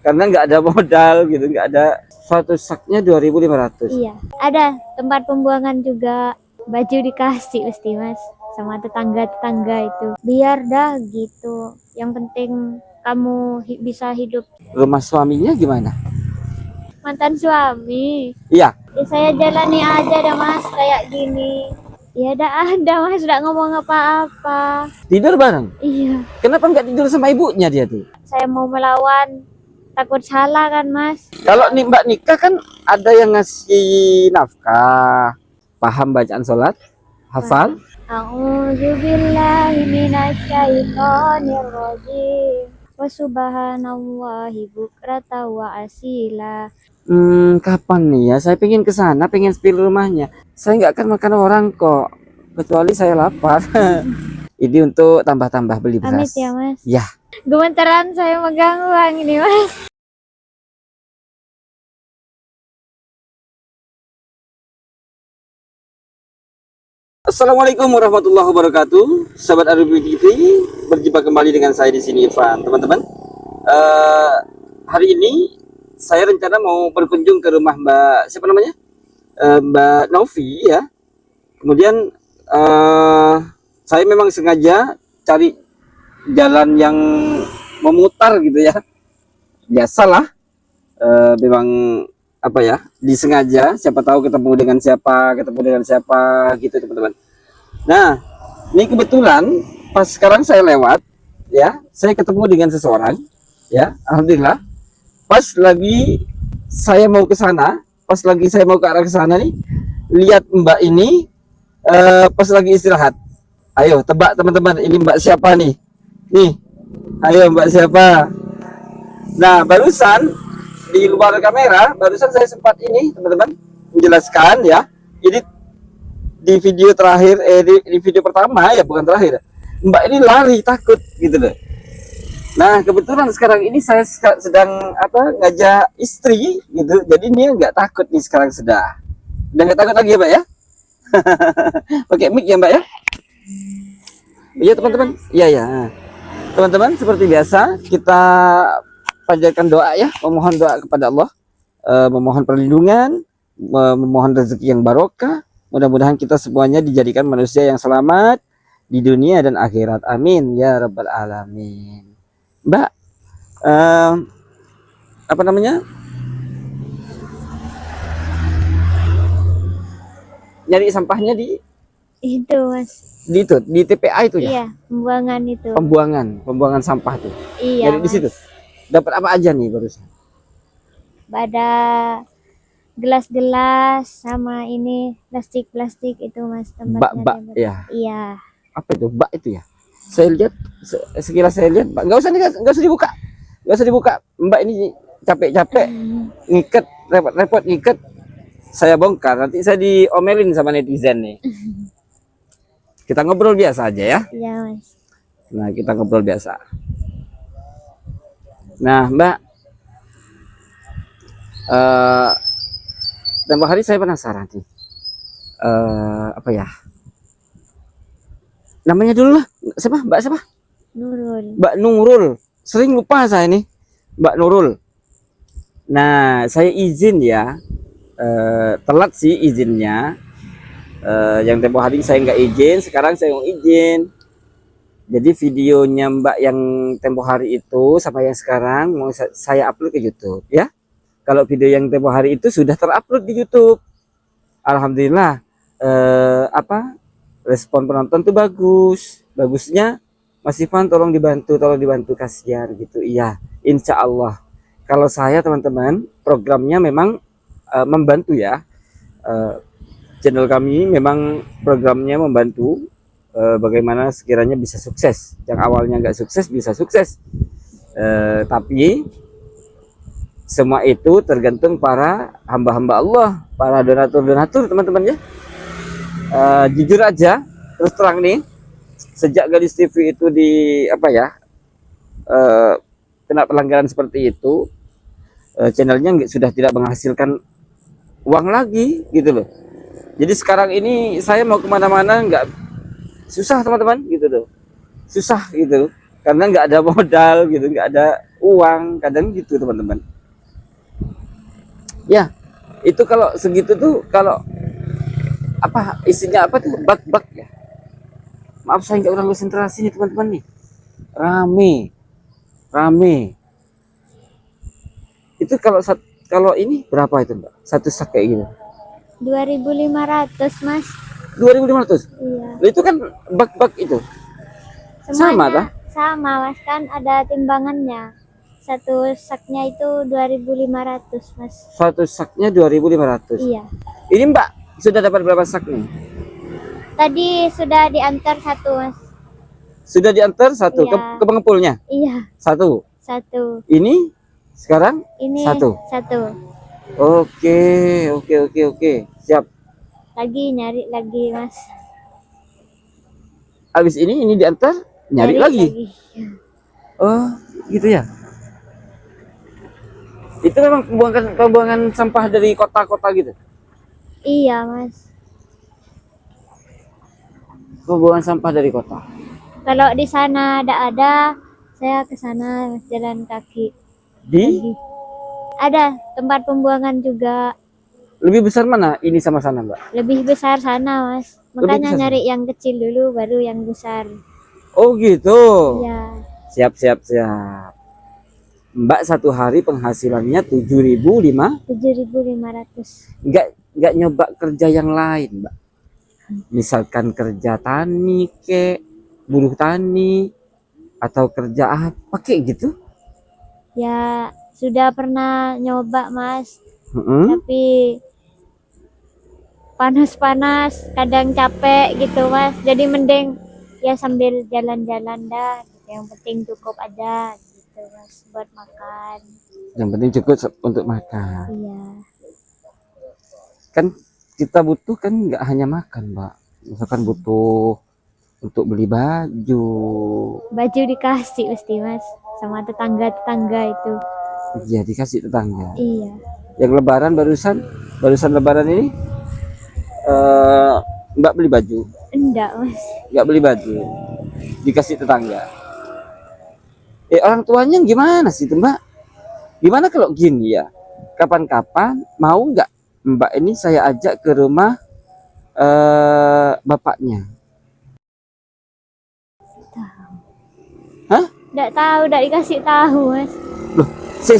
karena nggak ada modal gitu, nggak ada. Satu saknya 2.500. Iya, ada tempat pembuangan juga. Baju dikasih pasti mas sama tetangga-tetangga itu. Biar dah gitu. Yang penting kamu bisa hidup. Rumah suaminya gimana? Mantan suami. Iya. Ya, saya jalani aja dah mas kayak gini. Ya ada mas, udah ngomong apa-apa. Tidur bareng? Iya. Kenapa nggak tidur sama ibunya dia tuh? Saya mau melawan, takut salah kan mas. Kalau nih Mbak nikah kan ada yang ngasih nafkah, paham bacaan sholat, hafal. A'udzubillahi minasyaitonirrajim. Wa subhanallahi bukrata wa asila. Kapan nih ya? Saya pengen ke sana, pengen spill rumahnya. Saya nggak akan makan orang kok, kecuali saya lapar. Ini untuk tambah-tambah beli beras. Amit ya mas. Ya. Gemeteran saya megang uang ini mas. Assalamualaikum warahmatullahi wabarakatuh, sahabat Arubi TV, berjumpa kembali dengan saya di sini Ivan, teman-teman. Hari ini saya rencana mau berkunjung ke rumah Mbak siapa namanya, Mbak Novi ya. Kemudian saya memang sengaja cari jalan yang memutar gitu ya. Biasalah, memang apa ya, disengaja, siapa tahu ketemu dengan siapa gitu teman-teman. Nah ini kebetulan pas sekarang saya lewat ya, saya ketemu dengan seseorang ya, alhamdulillah. Pas lagi saya mau ke sana, pas lagi saya mau ke arah ke sana nih, lihat mbak ini pas lagi istirahat. Ayo tebak teman-teman, ini mbak siapa nih? Nih, ayo mbak siapa? Nah barusan di luar kamera, barusan saya sempat ini teman-teman menjelaskan ya. Jadi di video terakhir, di video pertama ya, bukan terakhir, mbak ini lari takut gitu loh. Nah kebetulan sekarang ini saya sedang ngajak istri gitu, jadi dia nggak takut nih sekarang, udah nggak takut lagi ya mbak ya. Pakai mic ya mbak ya. Iya teman-teman, iya ya teman-teman, seperti biasa kita panjatkan doa ya, memohon doa kepada Allah, memohon perlindungan, memohon rezeki yang barokah. Mudah-mudahan kita semuanya dijadikan manusia yang selamat di dunia dan akhirat, amin ya rabbal alamin. Mbak, apa namanya, nyari sampahnya di Itu mas. di TPA itu ya? Iya, pembuangan itu. Pembuangan sampah tuh. Iya. Jadi di situ dapat apa aja nih barusan? Ada gelas-gelas sama ini plastik itu mas, tempatnya. Bak ya. Iya. Apa itu bak itu ya? Saya lihat sekilas saya lihat, nggak usah dibuka, mbak ini capek-capek ngikat, repot-repot ngikat, saya bongkar, nanti saya diomelin sama netizen nih. Kita ngobrol biasa aja ya. Iya mas. Nah kita ngobrol biasa. Nah mbak, tempo hari saya penasaran nih, apa ya namanya dulu lah, siapa mbak siapa? Nurul. Mbak Nurul, sering lupa saya nih, Mbak Nurul. Nah saya izin ya, telat sih izinnya, yang tempo hari saya nggak izin, sekarang saya mau izin. Jadi videonya mbak yang tempo hari itu sama yang sekarang mau saya upload ke YouTube ya. Kalau video yang tempo hari itu sudah terupload di YouTube, alhamdulillah, respon penonton tuh bagusnya. Mas Ivan tolong dibantu kasihan gitu. Iya, insya Allah. Kalau saya teman-teman, programnya memang membantu ya. Channel kami memang programnya membantu, bagaimana sekiranya bisa sukses. Yang awalnya nggak sukses bisa sukses, tapi semua itu tergantung para hamba-hamba Allah, para donatur teman-teman ya. Jujur aja, terus terang nih, sejak Gadis TV itu kena pelanggaran seperti itu, channelnya sudah tidak menghasilkan uang lagi gitu loh. Jadi sekarang ini saya mau kemana-mana nggak, susah teman-teman gitu loh, susah gitu, karena nggak ada modal gitu, nggak ada uang, kadang gitu teman-teman. Ya, itu kalau segitu tuh, kalau apa isinya apa tuh, bak-bak ya. Maaf saya nggak kurang konsentrasi nih teman-teman nih. Rame. Itu kalau ini berapa itu Mbak? Satu sak kayak gitu. 2.500 Mas. 2.500. Iya. Nah, itu kan bak-bak itu. Sama Semuanya kah? sama Mas, kan ada timbangannya. Satu saknya itu 2.500 Mas. Satu saknya 2.500. Iya. Ini Mbak sudah dapat berapa sak nih? Tadi sudah diantar satu Mas. Sudah diantar satu Iya. ke pengepulnya. Iya, Satu. satu. Ini sekarang Ini satu. satu. Oke. Siap. Lagi nyari lagi Mas. Habis ini diantar, nyari lagi. Oh, gitu ya. Itu memang pembuangan sampah dari kota-kota gitu. Iya Mas. Pembuangan sampah dari kota. Kalau di sana ada, saya ke sana Mas, jalan kaki. Di Lagi. Ada tempat pembuangan juga. lebih besar mana ini sama sana, Mbak? Lebih besar sana Mas. Makanya besar nyari yang kecil dulu baru yang besar. Oh, gitu. Iya. Siap. Mbak satu hari penghasilannya 7.500. Nggak nyoba kerja yang lain, Mbak. Misalkan kerja tani buruh tani, atau kerja apa kayak gitu. Ya sudah pernah nyoba Mas, Mm-mm. tapi panas-panas, kadang capek gitu Mas. Jadi mending ya sambil jalan-jalan dah. Yang penting cukup ada gitu Mas buat makan. Yang penting cukup untuk makan. Iya. Kan kita butuh kan nggak hanya makan, Mbak. Misalkan butuh untuk beli baju. Baju dikasih mesti Mas sama tetangga-tetangga itu. Iya, dikasih tetangga. Iya. Yang barusan lebaran ini Mbak beli baju. Enggak Mas. Nggak beli baju, dikasih tetangga. Orang tuanya gimana sih itu, Mbak? Gimana kalau gini ya, kapan-kapan mau nggak Mbak ini saya ajak ke rumah bapaknya? Hah? Enggak tahu, enggak dikasih tahu Mas. Loh, si.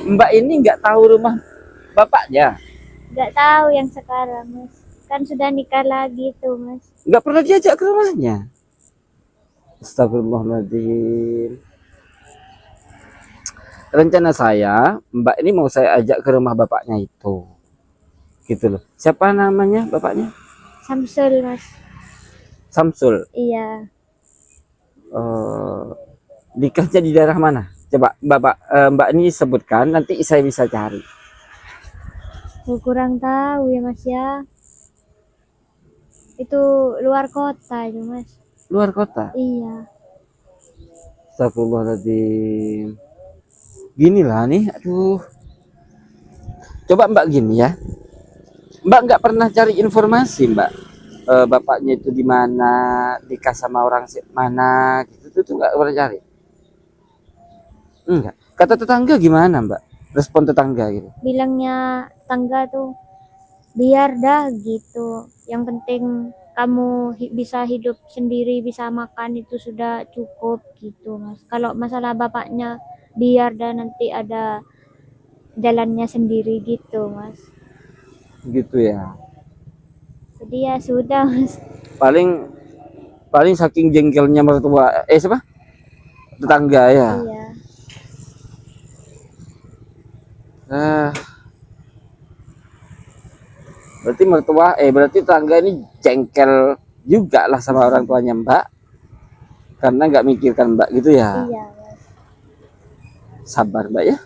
Mbak ini nggak tahu rumah bapaknya? Enggak tahu yang sekarang Mas. Kan sudah nikah lagi tuh Mas. Nggak pernah diajak ke rumahnya? Astagfirullahaladzim. Rencana saya, Mbak ini mau saya ajak ke rumah bapaknya itu. Gitu loh. Siapa namanya bapaknya? Samsul Mas. Samsul. Iya. Nikahnya di daerah mana? Coba Mbak ini sebutkan, nanti saya bisa cari. Kurang tahu ya Mas ya. Itu luar kota itu Mas. Luar kota? Iya. Astagfirullahaladzim. Gini lah nih, aduh. Coba Mbak gini ya. Mbak nggak pernah cari informasi, Mbak. Bapaknya itu di mana, nikah sama orang mana, gitu tuh nggak pernah cari. Enggak. Kata tetangga gimana, Mbak? Respon tetangga gitu. Bilangnya tangga tuh biar dah gitu. Yang penting kamu bisa hidup sendiri, bisa makan itu sudah cukup gitu Mas. Kalau masalah bapaknya biar dah, nanti ada jalannya sendiri gitu Mas. Gitu ya. Jadi ya sudah Mas. Paling saking jengkelnya mertua siapa? Tetangga ya. Iya. Berarti tetangga ini jengkel juga lah sama orang tuanya Mbak, karena nggak mikirkan Mbak gitu ya. Iya Mas. Sabar Mbak ya.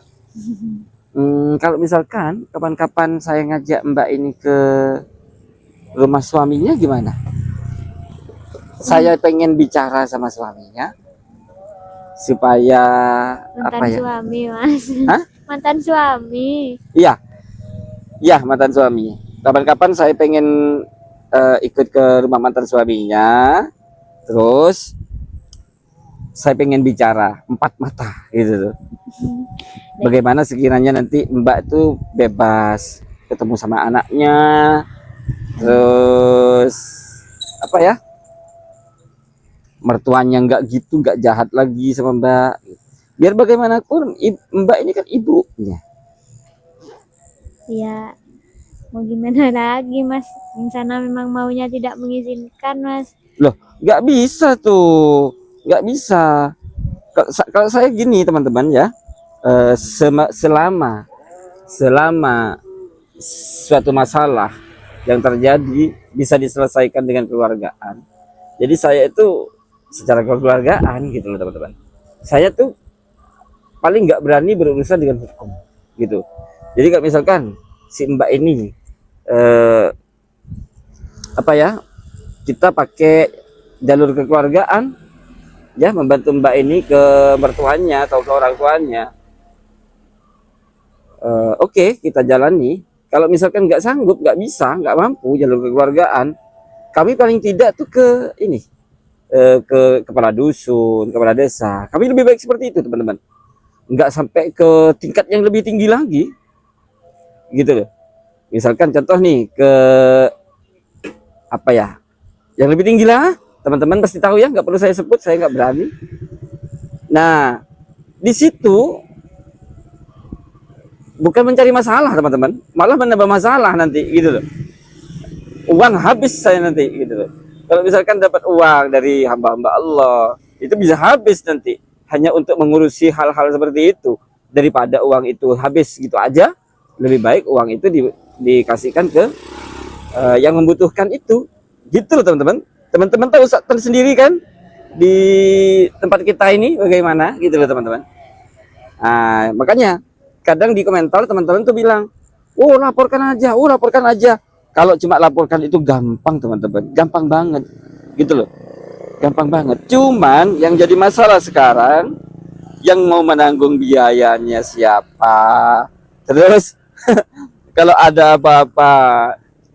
Kalau misalkan kapan-kapan saya ngajak Mbak ini ke rumah suaminya gimana? Saya pengen bicara sama suaminya supaya Mantan apa ya? suami Mas. Hah? Mantan suami. Iya, mantan suami. Kapan-kapan saya pengen ikut ke rumah mantan suaminya, terus saya pengen bicara empat mata gitu tuh. Bagaimana sekiranya nanti Mbak itu bebas ketemu sama anaknya, terus apa ya, mertuanya nggak gitu, nggak jahat lagi sama Mbak. Biar bagaimanapun Mbak ini kan ibunya. Ya, mau gimana lagi, Mas? Yang sana memang maunya tidak mengizinkan, Mas. Loh, nggak bisa tuh, nggak bisa. Kalau saya gini teman-teman ya, selama suatu masalah yang terjadi bisa diselesaikan dengan keluargaan. Jadi saya itu secara kekeluargaan gitu loh teman-teman. Saya tuh paling nggak berani berurusan dengan hukum gitu. Jadi kalau misalkan si Mbak ini apa ya, kita pakai jalur kekeluargaan ya, membantu Mbak ini ke mertuanya atau ke orang tuanya, oke, kita jalani. Kalau misalkan nggak sanggup, nggak bisa, nggak mampu jalur kekeluargaan, kami paling tidak tuh ke ini, ke kepala dusun, kepala desa. Kami lebih baik seperti itu teman-teman, nggak sampai ke tingkat yang lebih tinggi lagi gitu loh. Misalkan contoh nih ke apa ya, yang lebih tinggi lah, teman-teman pasti tahu ya, nggak perlu saya sebut, saya nggak berani. Nah, di situ bukan mencari masalah teman-teman, malah menambah masalah nanti gitu loh. Uang habis saya nanti gitu loh. Kalau misalkan dapat uang dari hamba-hamba Allah, itu bisa habis nanti hanya untuk mengurusi hal-hal seperti itu. Daripada uang itu habis gitu aja, lebih baik uang itu dikasihkan ke yang membutuhkan itu. Gitu loh teman-teman. Teman-teman tahu sendiri kan di tempat kita ini bagaimana gitu loh teman-teman. Nah, makanya kadang di komentar teman-teman tuh bilang, "Oh, laporkan aja, oh laporkan aja." Kalau cuma laporkan itu gampang teman-teman, gampang banget gitu loh, gampang banget. Cuman yang jadi masalah sekarang, yang mau menanggung biayanya siapa, terus kalau ada apa-apa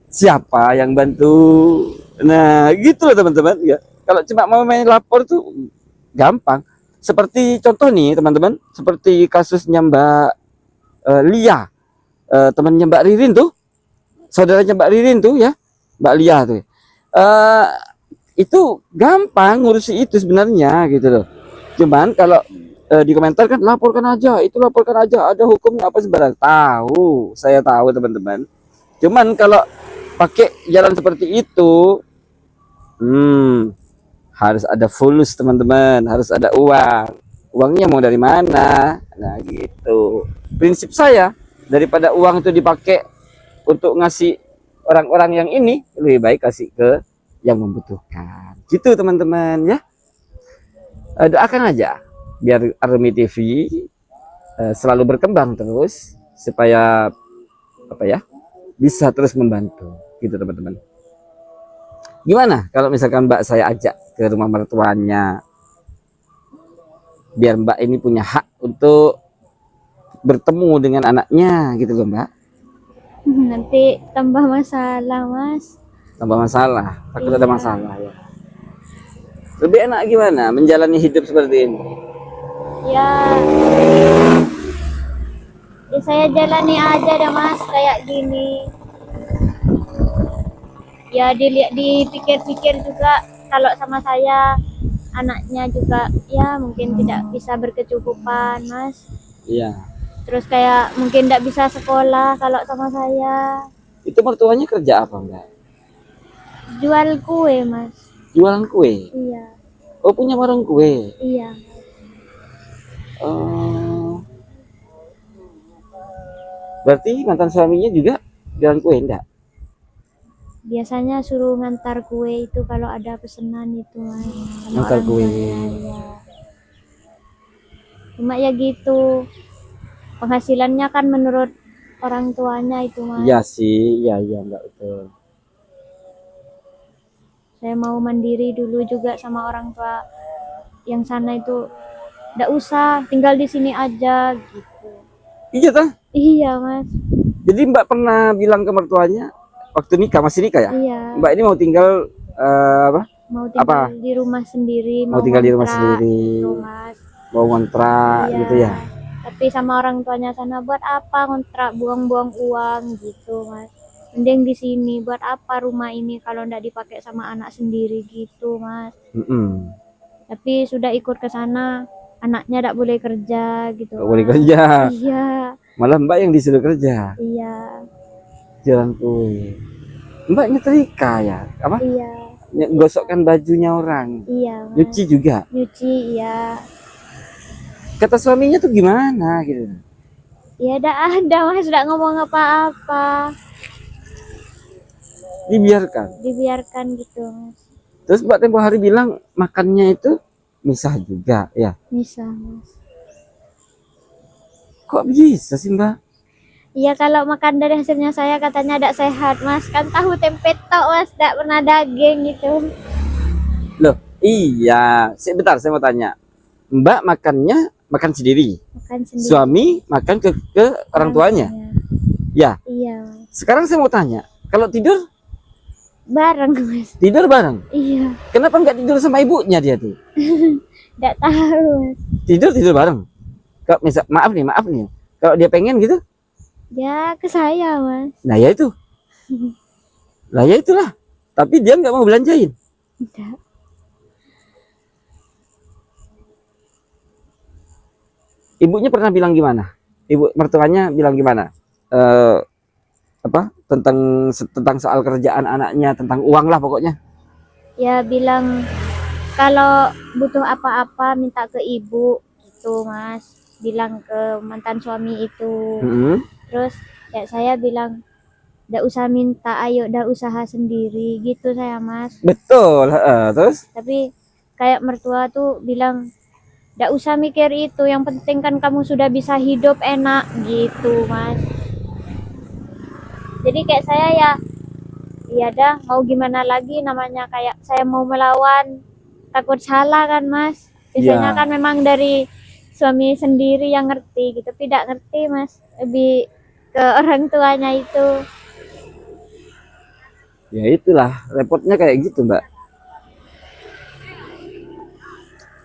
siapa yang bantu. Nah gitu loh teman-teman ya. Kalau cuma mau main lapor tuh gampang. Seperti contoh nih teman-teman, seperti kasusnya Mbak Lia, temannya Mbak Ririn tuh, saudaranya Mbak Ririn tuh ya, Mbak Lia tuh. Itu gampang ngurusi itu sebenarnya gitu loh. Cuman kalau di komentar kan laporkan aja, itu laporkan aja, ada hukumnya apa sebenarnya. Tahu, saya tahu teman-teman. Cuman kalau pakai jalan seperti itu, harus ada fulus teman-teman, harus ada uang. Uangnya mau dari mana? Nah gitu. Prinsip saya, daripada uang itu dipakai untuk ngasih orang-orang yang ini, lebih baik kasih ke yang membutuhkan. Gitu teman-teman ya. Doakan aja biar Army TV selalu berkembang terus, supaya apa ya, bisa terus membantu gitu teman-teman. Gimana kalau misalkan Mbak saya ajak ke rumah mertuanya, biar Mbak ini punya hak untuk bertemu dengan anaknya gitu loh Mbak. Nanti tambah masalah, Mas. Tambah masalah, takut ada masalah ya. Lebih enak gimana menjalani hidup seperti ini? Ya, saya jalani aja dah, Mas, kayak gini. Ya dipikir-pikir juga, kalau sama saya anaknya juga ya mungkin tidak bisa berkecukupan, Mas. Iya. Terus kayak mungkin tidak bisa sekolah kalau sama saya. Itu mertuanya kerja apa Mbak? Jual kue, Mas. Jualan kue? Iya. Oh, punya warung kue? Iya. Berarti mantan suaminya juga jualan kue enggak? Biasanya suruh ngantar kue itu kalau ada pesanan itu, Mas. Ngantar kue. Ya. Cuma ya gitu. Penghasilannya kan menurut orang tuanya itu, Mas. Iya sih, iya enggak betul. Saya mau mandiri dulu juga sama orang tua yang sana itu. Nggak usah, tinggal di sini aja gitu. Iya toh? Iya, Mas. Jadi Mbak pernah bilang ke mertuanya waktu nikah, masih nikah ya? Iya. Mbak ini mau tinggal mau tinggal di rumah sendiri, Mau tinggal di rumah ngontrak sendiri, gitu, Mas. mau ngontrak Iya. gitu ya. Tapi sama orang tuanya sana, buat apa ngontrak, buang-buang uang gitu, Mas. Mending di sini, buat apa rumah ini kalau ndak dipakai sama anak sendiri gitu, Mas. Mm-mm. Tapi sudah ikut ke sana, anaknya ndak boleh kerja gitu, Nggak boleh Mas. kerja, Iya, malah mbak yang disuruh kerja, iya, jalan kue. Mbak nyetrika ya, apa? iya, Gosokkan bajunya orang, iya, Mas. nyuci juga. Nyuci, iya. Kata suaminya tuh gimana gitu? Ya ndak ada, Mas, ndak ngomong apa-apa. Dibiarkan. Dibiarkan gitu, Mas. Terus mbak tempo hari bilang makannya itu misah juga ya. Bisa, Mas. Kok bisa sih mbak? Iya, kalau makan dari hasilnya saya katanya tidak sehat, Mas. Kan tahu tempe tok, Mas, tidak pernah daging gitu. Loh, iya. Sebentar, saya mau tanya. Mbak makannya makan sendiri, Makan sendiri. suami makan ke orang tuanya. Ya. Iya, Mas. Sekarang saya mau tanya, kalau tidur Bareng, Mas. tidur bareng. Iya, Kenapa nggak tidur sama ibunya dia tuh? tidak tahu, Mas. Tidur bareng. Kalau misal maaf nih. Kalau dia pengen gitu, Ya ke saya, Mas. nah ya itu. Lah ya itulah. Tapi dia nggak mau belanjain. Tidak. Ibunya pernah bilang gimana? Ibu mertuanya bilang gimana? Apa? Tentang soal kerjaan anaknya, tentang uang lah pokoknya. Ya bilang kalau butuh apa-apa minta ke ibu gitu, Mas. Bilang ke mantan suami itu. Mm-hmm. Terus ya saya bilang ndak usah minta, ayo ndak usaha sendiri gitu saya, Mas. Betul. Terus? Tapi kayak mertua tuh bilang ndak usah mikir itu, yang penting kan kamu sudah bisa hidup enak gitu, Mas. Jadi kayak saya ya iya dah, mau gimana lagi, namanya kayak saya mau melawan, takut salah kan, Mas. Biasanya Ya. kan memang dari suami sendiri yang ngerti gitu, tidak ngerti, Mas. Lebih ke orang tuanya itu. Ya itulah, repotnya kayak gitu, Mbak.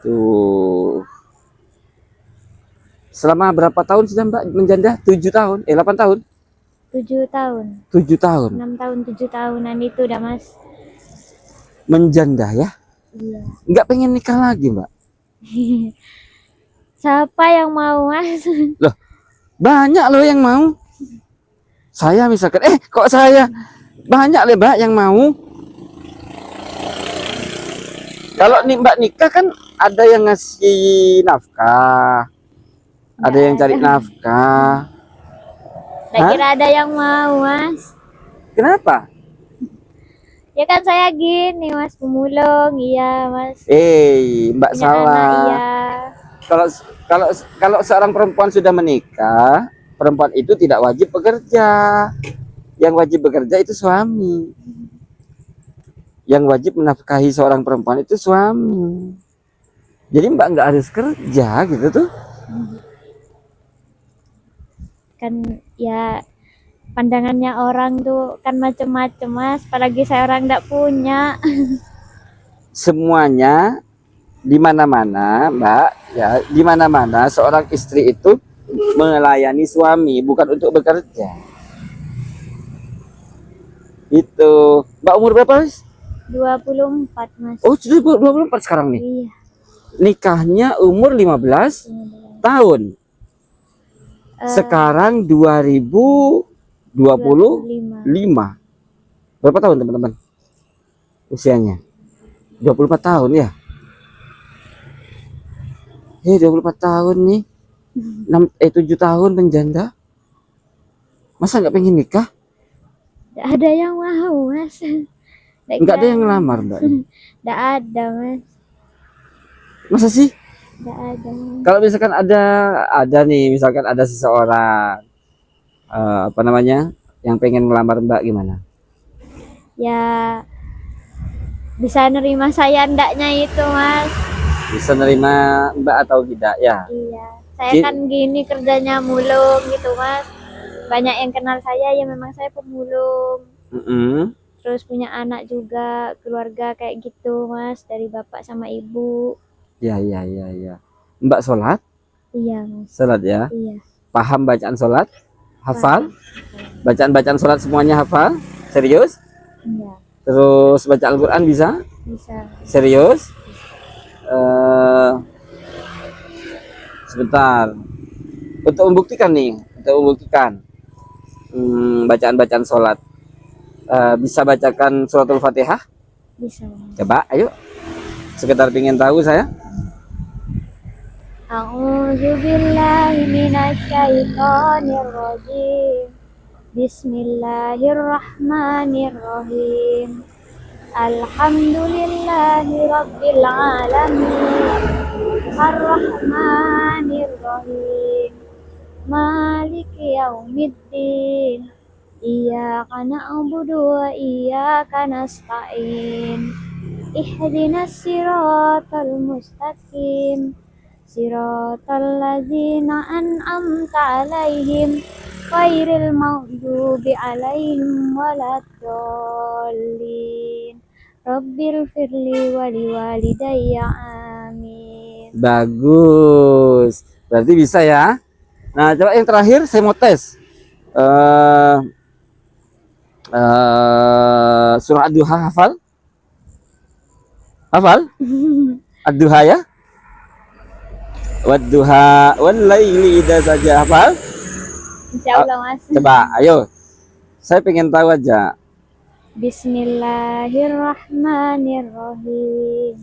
Tuh. Selama berapa tahun sudah Mbak menjanda? 7 tahun? 8 tahun? 7 tahun. 7 tahun. 6 tahun, 7 tahunan itu dah, Mas. Menjanda ya? Iya. Nggak pengen nikah lagi, Mbak? Siapa yang mau, Mas? Loh, banyak loh yang mau. Saya misalkan, kok saya? Banyak loh Mbak yang mau. Kalau nih Mbak nikah kan ada yang ngasih nafkah. Ada yang cari nafkah. Nggak kira ada yang mau, Mas. Kenapa? Ya kan saya gini, Mas, pemulung, iya, Mas. Mbak Punya salah. anak, iya. Kalau seorang perempuan sudah menikah, perempuan itu tidak wajib bekerja. Yang wajib bekerja itu suami. Yang wajib menafkahi seorang perempuan itu suami. Jadi Mbak nggak harus kerja gitu tuh. Kan ya pandangannya orang tuh kan macem-macem, Mas. Apalagi saya orang nggak punya. Semuanya di mana-mana, Mbak, ya, di mana-mana seorang istri itu melayani suami, bukan untuk bekerja. Itu. Mbak umur berapa, Mas? 24, Mas. Oh, sudah 24 sekarang nih. Iya. Nikahnya umur 15 tahun. Sekarang 2025. Berapa tahun, teman-teman? Usianya? 24 tahun ya? 24 tahun nih. 7 tahun menjanda. Masa nggak pengen nikah? Nggak ada yang mau, Mas. Nggak ada yang ngelamar, Mbak. Nggak ada, Mas. Masa sih? Nggak ada. Kalau misalkan ada nih, misalkan ada seseorang apa namanya, yang pengen ngelamar Mbak, gimana? Ya bisa nerima saya ndaknya itu, Mas. Bisa nerima Mbak atau tidak ya? Iya. Saya kan gini kerjanya mulung gitu, Mas. Banyak yang kenal saya, ya memang saya pemulung. terus punya anak juga, keluarga kayak gitu Mas, dari bapak sama ibu. Ya, ya, ya, ya. Mbak sholat? Iya Mas. Sholat ya? Iya. Paham bacaan sholat? Hafal? Paham. Bacaan-bacaan sholat semuanya hafal? Serius? Iya, Terus baca Al-Quran bisa? bisa. Serius? Sebentar. Untuk membuktikan nih, bacaan-bacaan sholat. Bisa bacakan suratul Fatihah? Bisa Mas. Coba, ayo. Sekedar pengen tahu saya. A'udzu billahi minasyaitonir rajim. Bismillahirrahmanirrahim. Alhamdulillahi rabbil alamin. Arrahmanirrahim. Maliki yaumiddin. Iyyaka na'budu wa iyyaka nasta'in. Ihdinas siratal mustaqim. Siratal ladzina an'amta 'alaihim ghairil maghdubi 'alaihim waladdallin. Rabbil firli wa liwalidayya amin. Bagus. Berarti bisa ya. Nah, coba yang terakhir saya mau tes. Surah Ad-Duha hafal? Hafal? Ad-Duha ya? Wad-duha wal laili idza saja, hafal? Insyaallah Mas. Coba, ayo. Saya pengen tahu aja. Bismillahirrahmanirrahim.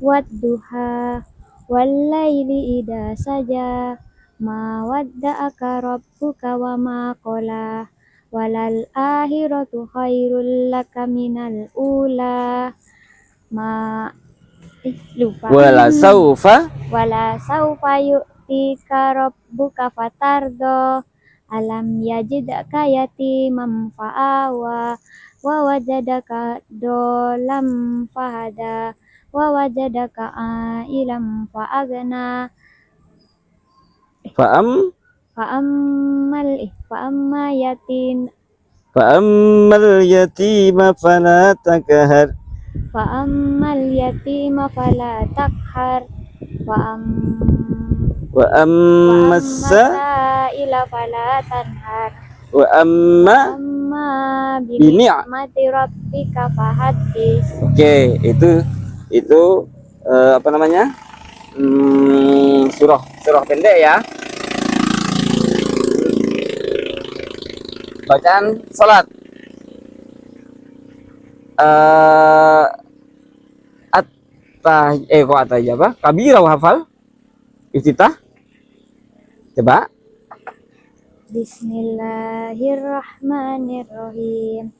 Wadduha wal laili idza saja. Ma wadda'aka rabbuka wa ma qala. Walal akhiratu khairul laka minal ula. Lupa. Wala saufa Yu'tika rabbuka fatardo. Alam yajidka yatiman fa'awa wa wajadaka dolam fahada wa wajadaka ailam fa'agna. Fa'ammal yatima fala takhar. Fa'ammal yatima fala takhar. Wa ammas Sa'ila fala tanhar. wa amma Bi ni'mati rabbika fahaddis. Oke, itu apa namanya? Surah pendek ya. Bacaan salat. Kok aja apa? Kabirah hafal? Iftitah? Coba. Bismillahirrahmanirrahim.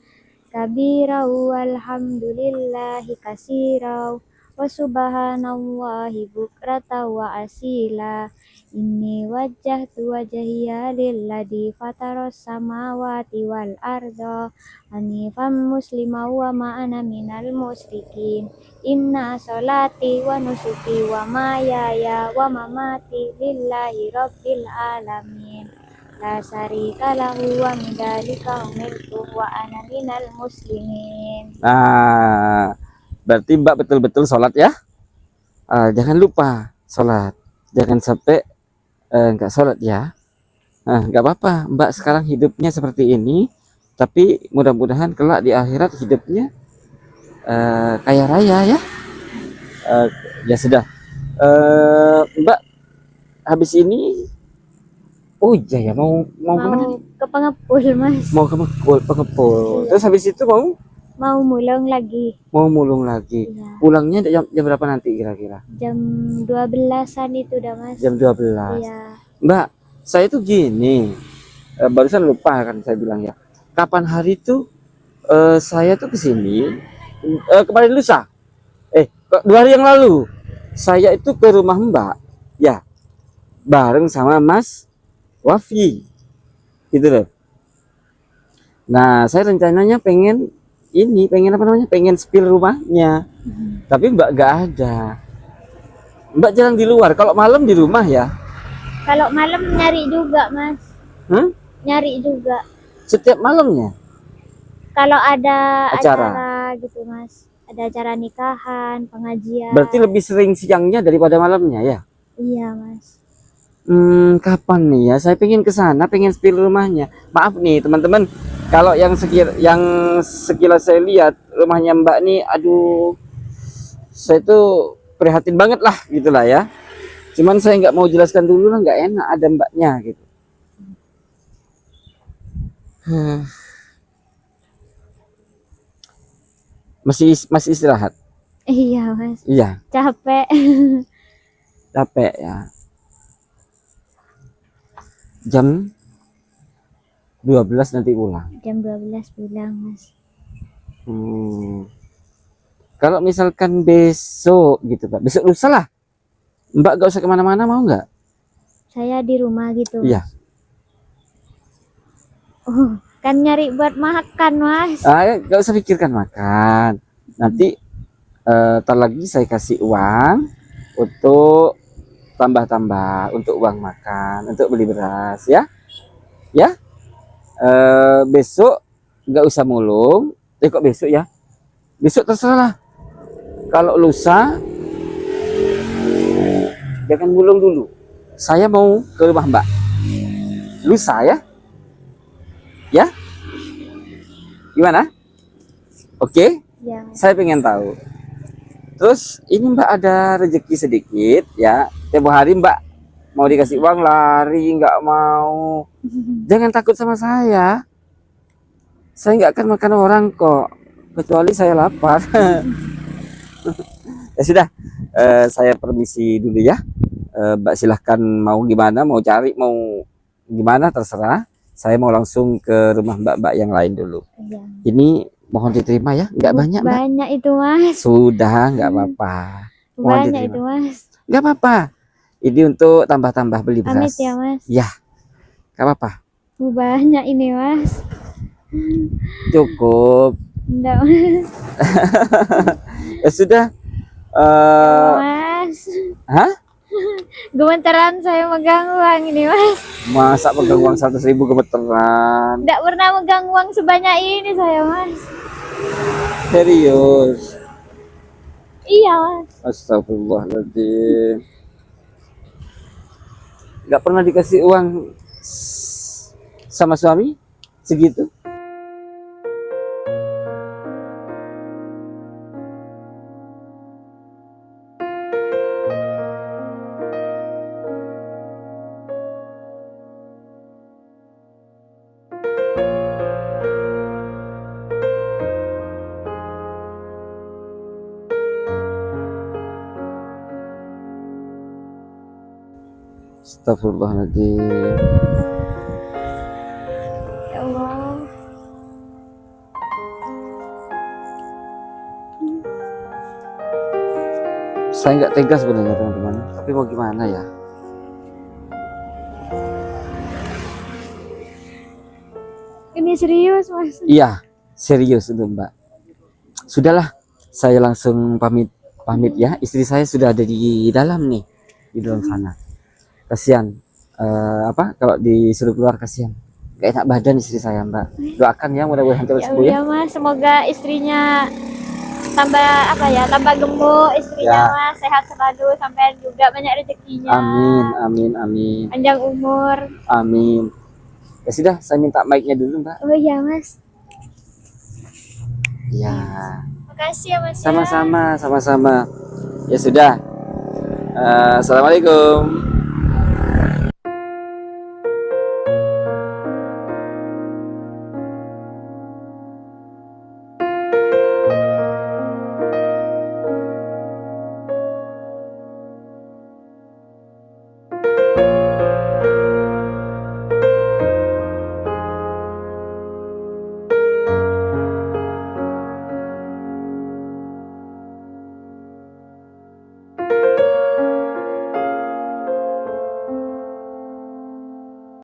Kabirau walhamdulillahi kasirau wa subhanallahi bukrata wa asila. Inni wajjahtu wajhiya lilladzi fataras samawati wal arda hanifan muslima wa ma ana minal musyrikin. Inna sholati wa nusuki wa mahyaya wa mamati lillahi rabbil alamin. La syarika lahu wa bidzalika umirtu wa ana minal muslimin. Nah, berarti Mbak betul-betul sholat ya. Jangan lupa sholat. Jangan sampai nggak sholat ya. Nggak apa-apa, Mbak sekarang hidupnya seperti ini, tapi mudah-mudahan kelak di akhirat hidupnya kaya raya ya. Ya sudah, Mbak habis ini, oh iya ya, mau kemana nih? Ke Pengepul Mas. Mau ke Pengepul. Terus habis itu mau mulung lagi. Mau mulung lagi. Iya. Pulangnya jam berapa nanti kira-kira? Jam 12-an itu dah Mas. Jam 12. Iya. Mbak, saya tuh gini, barusan lupa kan saya bilang ya. Kapan hari itu saya tuh kesini, kemarin lusa, 2 hari yang lalu, saya itu ke rumah Mbak, ya, bareng sama Mas Wafi, gitu loh. Nah, saya rencananya pengen spill rumahnya, tapi Mbak gak ada. Mbak jarang di luar, kalau malam di rumah ya. Kalau malam nyari juga Mas. Nyari juga. Setiap malamnya? kalau ada Acara. acara gitu Mas, ada acara nikahan, pengajian. Berarti lebih sering siangnya daripada malamnya ya? Iya Mas. Kapan nih ya? Saya pengen ke sana, pengen spill rumahnya. Maaf nih teman-teman, kalau yang sekilas saya lihat rumahnya Mbak nih, aduh, saya tuh prihatin banget lah gitulah ya. Cuman saya nggak mau jelaskan dulu lah, nggak enak ada Mbaknya gitu. Masih istirahat? Iya Mas. Iya, Capek. capek ya. Jam 12 nanti pulang. Jam 12 pulang Mas. Kalau misalkan besok gitu Pak, besok lusa lah, Mbak gak usah kemana-mana, mau nggak? Saya di rumah gitu. Iya. Oh, kan nyari buat makan Mas. Gak usah pikirkan makan. Nanti ntar lagi saya kasih uang untuk tambah-tambah, untuk uang makan, untuk beli beras ya. Ya. Besok nggak usah mulung. Kok besok ya? Besok terserah. Kalau lusa jangan mulung dulu. Saya mau ke rumah Mbak. Lusa ya? Ya? Gimana? Oke? Ya. Saya pengen tahu. Terus ini Mbak ada rezeki sedikit ya. Tempo hari Mbak mau dikasih uang lari nggak mau. Jangan takut sama saya. Saya nggak akan makan orang kok, kecuali saya lapar. Ya sudah, saya permisi dulu ya. Mbak silahkan mau gimana, mau cari, mau gimana terserah. Saya mau langsung ke rumah Mbak-mbak yang lain dulu. Ya. Ini mohon diterima ya, nggak banyak Mbak. Banyak itu Mas. Sudah, nggak apa-apa. Mohon Banyak diterima. itu Mas. Nggak apa-apa. Ini untuk tambah-tambah beli beras. Amit ya Mas. Ya, nggak apa-apa. Banyak ini Mas. Cukup. Enggak Mas. Ya sudah. Mas. Hah? Gemetaran saya megang uang ini Mas. Masa pegang uang 100.000 gemeteran? Enggak pernah megang uang sebanyak ini saya Mas. Serius? Iya Mas. Astagfirullahaladzim. Nggak pernah dikasih uang sama suami segitu? Astagfirullahaladzim. Ya Allah. Saya nggak tega sebenarnya teman-teman, tapi mau gimana ya? Ini serius Mas. Iya, serius itu Mbak. Sudahlah, saya langsung pamit ya. Istri saya sudah ada di dalam nih, di dalam sana. Kasihan, kalau disuruh keluar kasihan. Gak enak badan istri saya Mbak. Doakan ya, mudah-mudahan cepat Ya sembuh ya. udah Mas, semoga istrinya tambah gemuk istrinya Ya. Mas, sehat selalu sampai juga banyak rezekinya. Amin. Panjang umur. Amin. Ya sudah, saya minta mic-nya dulu Mbak. Oh iya Mas. Ya. Makasih ya Mas. Ya. Sama-sama. Ya sudah. Assalamualaikum.